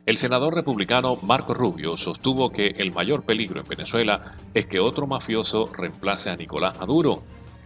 El senador republicano Marco Rubio sostuvo que el mayor peligro en Venezuela es que otro mafioso reemplace a Nicolás Maduro.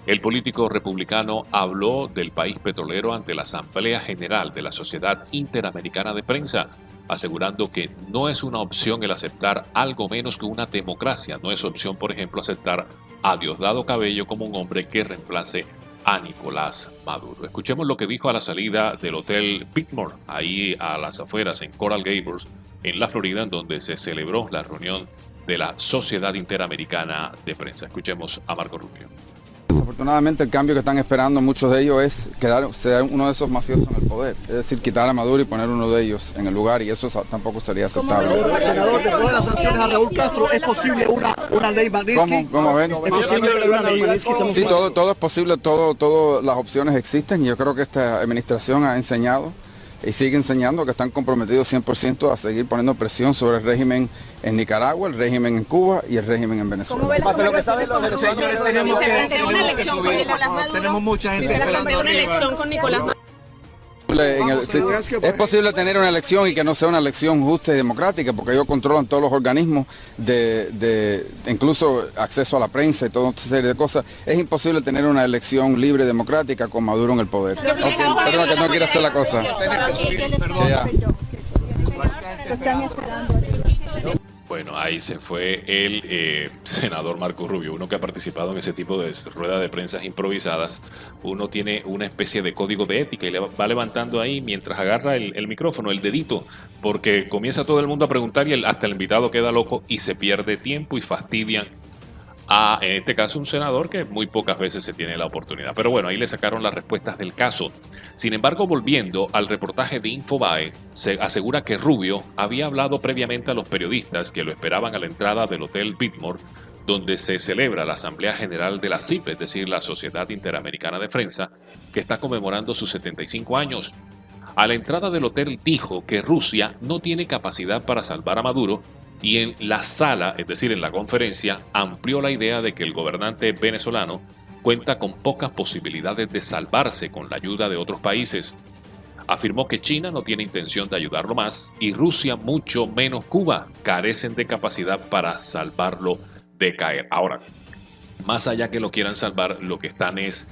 El político republicano habló del país petrolero ante la Asamblea General de la Sociedad Interamericana de Prensa, asegurando que no es una opción el aceptar algo menos que una democracia. No es opción, por ejemplo, aceptar a Diosdado Cabello como un hombre que reemplace a Nicolás Maduro. Escuchemos lo que dijo a la salida del Hotel Pitmore, ahí a las afueras en Coral Gables, en la Florida, en donde se celebró la reunión de la Sociedad Interamericana de Prensa. Escuchemos a Marco Rubio. Desafortunadamente el cambio que están esperando muchos de ellos es ser uno de esos mafiosos en el poder, es decir, quitar a Maduro y poner uno de ellos en el lugar, y eso tampoco sería aceptable. Senador, después de las sanciones a Raúl Castro, ¿es posible una ley Magnitsky? ¿Cómo ven? ¿Es posible una ley Magnitsky? Sí, todo es posible, todas las opciones existen, y yo creo que esta administración ha enseñado y sigue enseñando que están comprometidos 100% a seguir poniendo presión sobre el régimen en Nicaragua, el régimen en Cuba y el régimen en Venezuela. Tenemos mucha gente esperando una elección con Nicolás Maduro. Es posible tener una elección y que no sea una elección justa y democrática, porque ellos controlan todos los organismos incluso acceso a la prensa y toda una serie de cosas. Es imposible tener una elección libre y democrática con Maduro en el poder. Perdón, que no quiero hacer la cosa. Bueno, ahí se fue el senador Marco Rubio, uno que ha participado en ese tipo de ruedas de prensa improvisadas. Uno tiene una especie de código de ética y le va levantando ahí mientras agarra el micrófono, el dedito, porque comienza todo el mundo a preguntar y hasta el invitado queda loco y se pierde tiempo y fastidian a, en este caso, un senador que muy pocas veces se tiene la oportunidad. Pero bueno, ahí le sacaron las respuestas del caso. Sin embargo, volviendo al reportaje de Infobae, se asegura que Rubio había hablado previamente a los periodistas que lo esperaban a la entrada del Hotel Pitmore, donde se celebra la Asamblea General de la CIP, es decir, la Sociedad Interamericana de Prensa, que está conmemorando sus 75 años. A la entrada del hotel dijo que Rusia no tiene capacidad para salvar a Maduro, y en la sala, es decir, en la conferencia, amplió la idea de que el gobernante venezolano cuenta con pocas posibilidades de salvarse con la ayuda de otros países. Afirmó que China no tiene intención de ayudarlo más y Rusia, mucho menos Cuba, carecen de capacidad para salvarlo de caer. Ahora, más allá que lo quieran salvar, lo que están es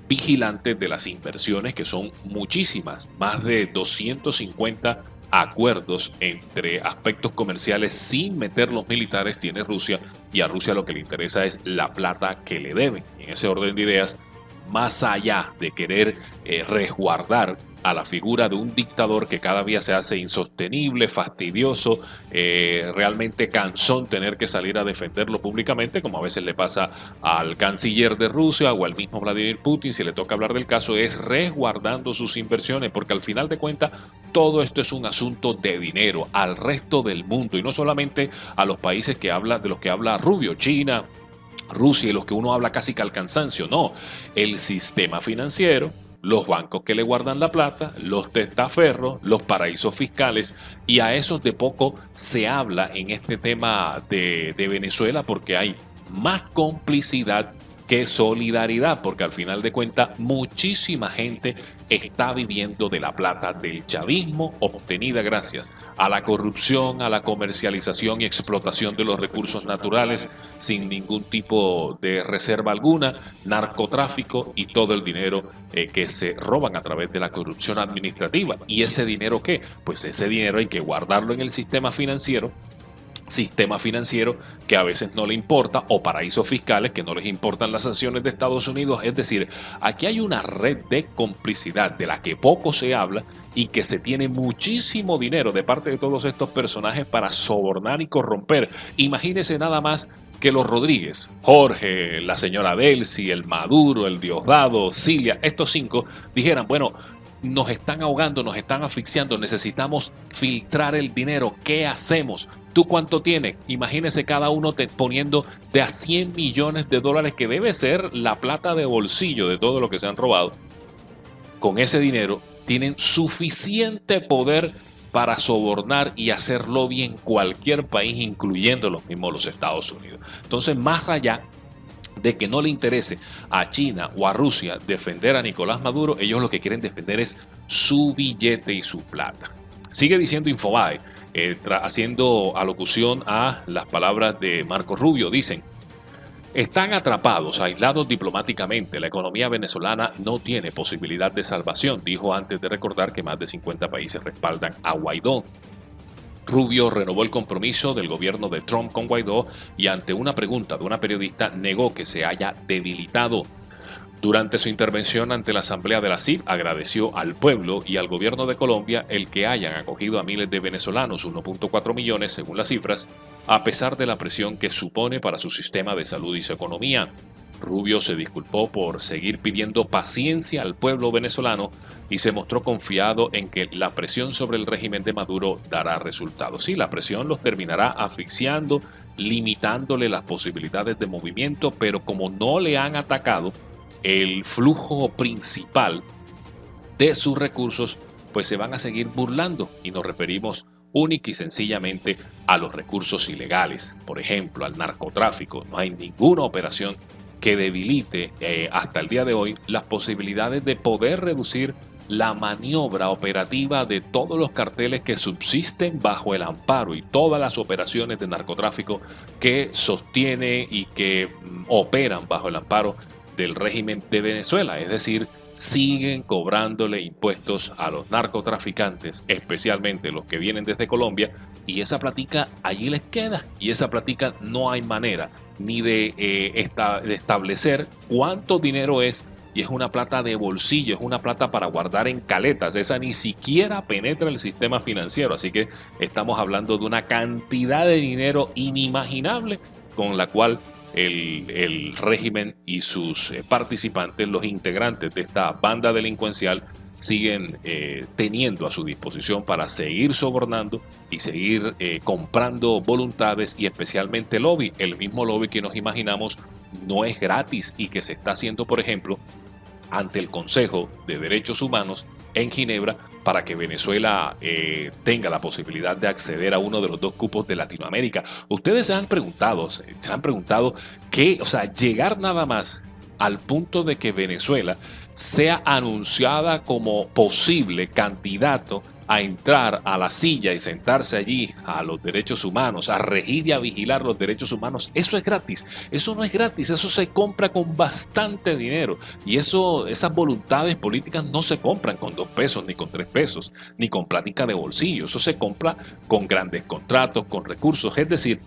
vigilantes de las inversiones, que son muchísimas, más de 250 acuerdos entre aspectos comerciales sin meter los militares tiene Rusia, y a Rusia lo que le interesa es la plata que le deben. En ese orden de ideas, más allá de querer resguardar a la figura de un dictador que cada día se hace insostenible, fastidioso, realmente cansón tener que salir a defenderlo públicamente, como a veces le pasa al canciller de Rusia o al mismo Vladimir Putin, si le toca hablar del caso, es resguardando sus inversiones, porque al final de cuentas todo esto es un asunto de dinero al resto del mundo, y no solamente a los países de los que habla Rubio, China, Rusia, y los que uno habla casi que al cansancio. No, el sistema financiero, los bancos que le guardan la plata, los testaferros, los paraísos fiscales, y a esos de poco se habla en este tema de Venezuela, porque hay más complicidad que solidaridad, porque al final de cuentas muchísima gente está viviendo de la plata del chavismo obtenida gracias a la corrupción, a la comercialización y explotación de los recursos naturales sin ningún tipo de reserva alguna, narcotráfico y todo el dinero que se roban a través de la corrupción administrativa. ¿Y ese dinero qué? Pues ese dinero hay que guardarlo en el sistema financiero que a veces no le importa, o paraísos fiscales que no les importan las sanciones de Estados Unidos. Es decir, aquí hay una red de complicidad de la que poco se habla y que se tiene muchísimo dinero de parte de todos estos personajes para sobornar y corromper. Imagínense nada más que los Rodríguez, Jorge, la señora Delcy, el Maduro, el Diosdado, Cilia, estos 5 dijeran, bueno, nos están ahogando, nos están asfixiando, necesitamos filtrar el dinero, ¿qué hacemos? ¿Tú cuánto tienes? Imagínese cada uno poniendo de a 100 millones de dólares, que debe ser la plata de bolsillo de todo lo que se han robado. Con ese dinero tienen suficiente poder para sobornar y hacer lobby en cualquier país, incluyendo los mismos los Estados Unidos. Entonces, más allá de que no le interese a China o a Rusia defender a Nicolás Maduro, ellos lo que quieren defender es su billete y su plata. Sigue diciendo Infobae, haciendo alocución a las palabras de Marco Rubio. Dicen: están atrapados, aislados diplomáticamente. La economía venezolana no tiene posibilidad de salvación, dijo antes de recordar que más de 50 países respaldan a Guaidó. Rubio renovó el compromiso del gobierno de Trump con Guaidó y ante una pregunta de una periodista negó que se haya debilitado. Durante su intervención ante la Asamblea de la CIP, agradeció al pueblo y al gobierno de Colombia el que hayan acogido a miles de venezolanos, 1.4 millones según las cifras, a pesar de la presión que supone para su sistema de salud y su economía. Rubio se disculpó por seguir pidiendo paciencia al pueblo venezolano y se mostró confiado en que la presión sobre el régimen de Maduro dará resultados. Sí, la presión los terminará asfixiando, limitándole las posibilidades de movimiento, pero como no le han atacado el flujo principal de sus recursos, pues se van a seguir burlando, y nos referimos única y sencillamente a los recursos ilegales, por ejemplo, al narcotráfico. No hay ninguna operación que debilite hasta el día de hoy las posibilidades de poder reducir la maniobra operativa de todos los carteles que subsisten bajo el amparo y todas las operaciones de narcotráfico que sostiene y que operan bajo el amparo del régimen de Venezuela. Es decir, siguen cobrándole impuestos a los narcotraficantes, especialmente los que vienen desde Colombia, y esa platica allí les queda, y esa platica no hay manera ni de establecer cuánto dinero es, y es una plata de bolsillo, es una plata para guardar en caletas, esa ni siquiera penetra el sistema financiero, así que estamos hablando de una cantidad de dinero inimaginable con la cual el régimen y sus participantes, los integrantes de esta banda delincuencial, siguen teniendo a su disposición para seguir sobornando y seguir comprando voluntades y especialmente lobby. El mismo lobby que nos imaginamos no es gratis y que se está haciendo, por ejemplo, ante el Consejo de Derechos Humanos en Ginebra para que Venezuela tenga la posibilidad de acceder a uno de los 2 cupos de Latinoamérica. Ustedes se han preguntado qué, o sea, llegar nada más al punto de que Venezuela sea anunciada como posible candidato a entrar a la silla y sentarse allí a los derechos humanos, a regir y a vigilar los derechos humanos. Eso es gratis, eso no es gratis, eso se compra con bastante dinero, y esas voluntades políticas no se compran con 2 pesos, ni con 3 pesos, ni con plática de bolsillo. Eso se compra con grandes contratos, con recursos. Es decir,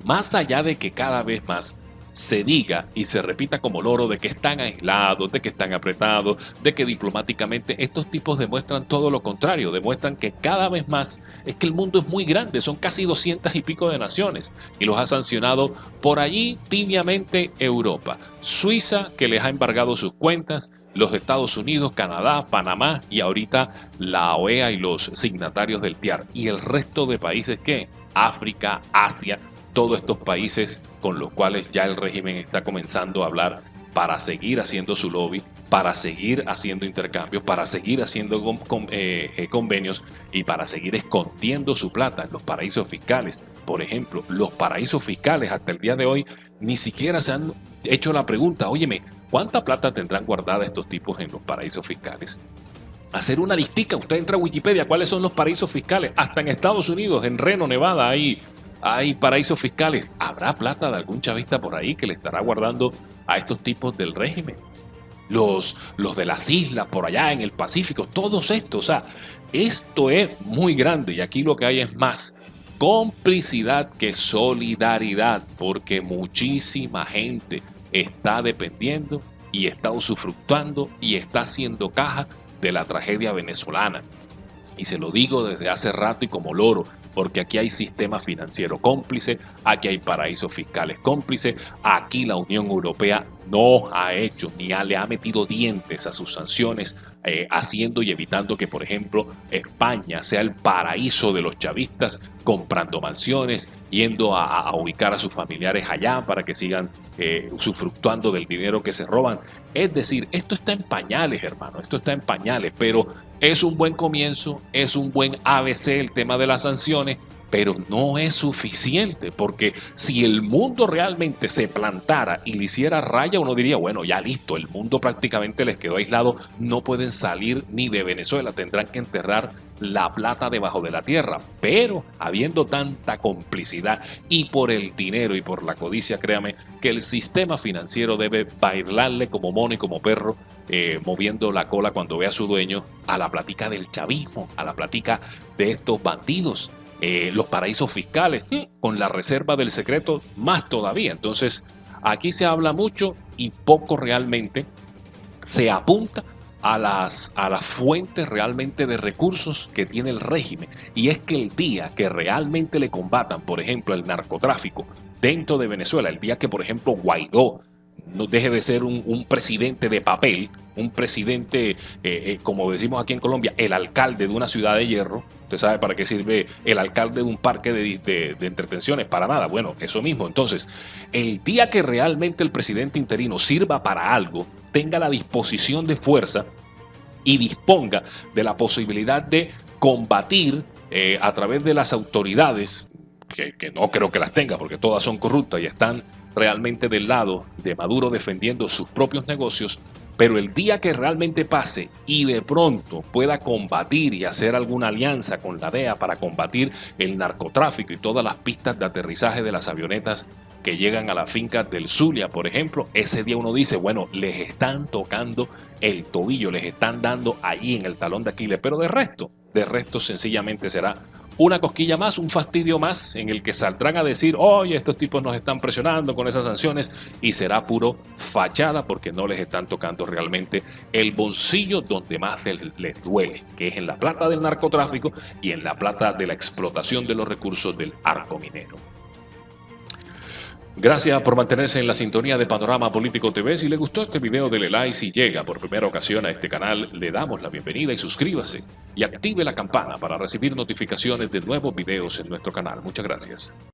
más allá de que cada vez más se diga y se repita como loro de que están aislados, de que están apretados, de que diplomáticamente, estos tipos demuestran todo lo contrario, demuestran que cada vez más es que el mundo es muy grande, son casi 200 y pico de naciones, y los ha sancionado por allí tibiamente Europa, Suiza, que les ha embargado sus cuentas, los Estados Unidos, Canadá, Panamá y ahorita la OEA y los signatarios del TIAR, y el resto de países que África, Asia, todos estos países con los cuales ya el régimen está comenzando a hablar para seguir haciendo su lobby, para seguir haciendo intercambios, para seguir haciendo convenios y para seguir escondiendo su plata en los paraísos fiscales. Por ejemplo, los paraísos fiscales hasta el día de hoy ni siquiera se han hecho la pregunta: óyeme, ¿cuánta plata tendrán guardada estos tipos en los paraísos fiscales? Hacer una listica, usted entra a Wikipedia, ¿cuáles son los paraísos fiscales? Hasta en Estados Unidos, en Reno, Nevada, hay paraísos fiscales. ¿Habrá plata de algún chavista por ahí que le estará guardando a estos tipos del régimen? Los de las islas por allá en el Pacífico, todos estos. O sea, esto es muy grande y aquí lo que hay es más complicidad que solidaridad, porque muchísima gente está dependiendo y está usufructuando y está haciendo caja de la tragedia venezolana. Y se lo digo desde hace rato y como loro, porque aquí hay sistema financiero cómplice, aquí hay paraísos fiscales cómplices, aquí la Unión Europea no ha hecho ni le ha metido dientes a sus sanciones, haciendo y evitando que, por ejemplo, España sea el paraíso de los chavistas, comprando mansiones, yendo a ubicar a sus familiares allá para que sigan usufructuando del dinero que se roban. Es decir, esto está en pañales, hermano, esto está en pañales, pero es un buen comienzo, es un buen ABC el tema de las sanciones, pero no es suficiente, porque si el mundo realmente se plantara y le hiciera raya, uno diría, bueno, ya listo, el mundo prácticamente les quedó aislado, no pueden salir ni de Venezuela, tendrán que enterrar la plata debajo de la tierra. Pero habiendo tanta complicidad y por el dinero y por la codicia, créame que el sistema financiero debe bailarle como mono y como perro, moviendo la cola cuando ve a su dueño, a la platica del chavismo, a la platica de estos bandidos. Los paraísos fiscales, con la reserva del secreto, más todavía. Entonces, aquí se habla mucho y poco realmente se apunta a las fuentes realmente de recursos que tiene el régimen. Y es que el día que realmente le combatan, por ejemplo, el narcotráfico dentro de Venezuela, el día que, por ejemplo, Guaidó no deje de ser un presidente de papel, un presidente, como decimos aquí en Colombia, el alcalde de una ciudad de hierro. Usted sabe para qué sirve el alcalde de un parque de entretenciones, para nada. Bueno, eso mismo. Entonces, el día que realmente el presidente interino sirva para algo, tenga la disposición de fuerza y disponga de la posibilidad de combatir a través de las autoridades, que no creo que las tenga porque todas son corruptas y están realmente del lado de Maduro defendiendo sus propios negocios, pero el día que realmente pase y de pronto pueda combatir y hacer alguna alianza con la DEA para combatir el narcotráfico y todas las pistas de aterrizaje de las avionetas que llegan a la finca del Zulia, por ejemplo, ese día uno dice, bueno, les están tocando el tobillo, les están dando allí en el talón de Aquiles, pero de resto sencillamente será una cosquilla más, un fastidio más en el que saldrán a decir, oye, estos tipos nos están presionando con esas sanciones, y será puro fachada porque no les están tocando realmente el bolsillo donde más les duele, que es en la plata del narcotráfico y en la plata de la explotación de los recursos del arco minero. Gracias por mantenerse en la sintonía de Panorama Político TV. Si le gustó este video, dele like. Si llega por primera ocasión a este canal, le damos la bienvenida y suscríbase y active la campana para recibir notificaciones de nuevos videos en nuestro canal. Muchas gracias.